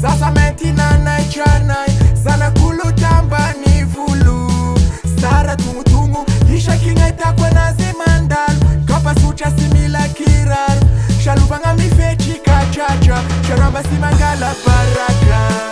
Sasa metina na chanai sana kulu tamba ni vulu Sara tungu tungu Isha kinga itakwe na zimandal Kapa sucha simila kirar Shalubanga mifechi kachacha Sharamba simangala baraka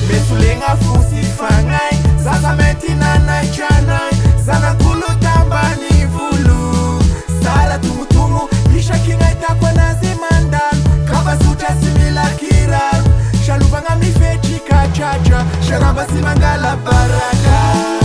Mesulenga fusi fangai Sasa metina na chanai sana kulu tamba ni vulu Sala tungu tungu Isha kinga itakwe na zimandal Kapa sucha simila kirar Shalubanga mifechi kachacha Sharamba simangala baraka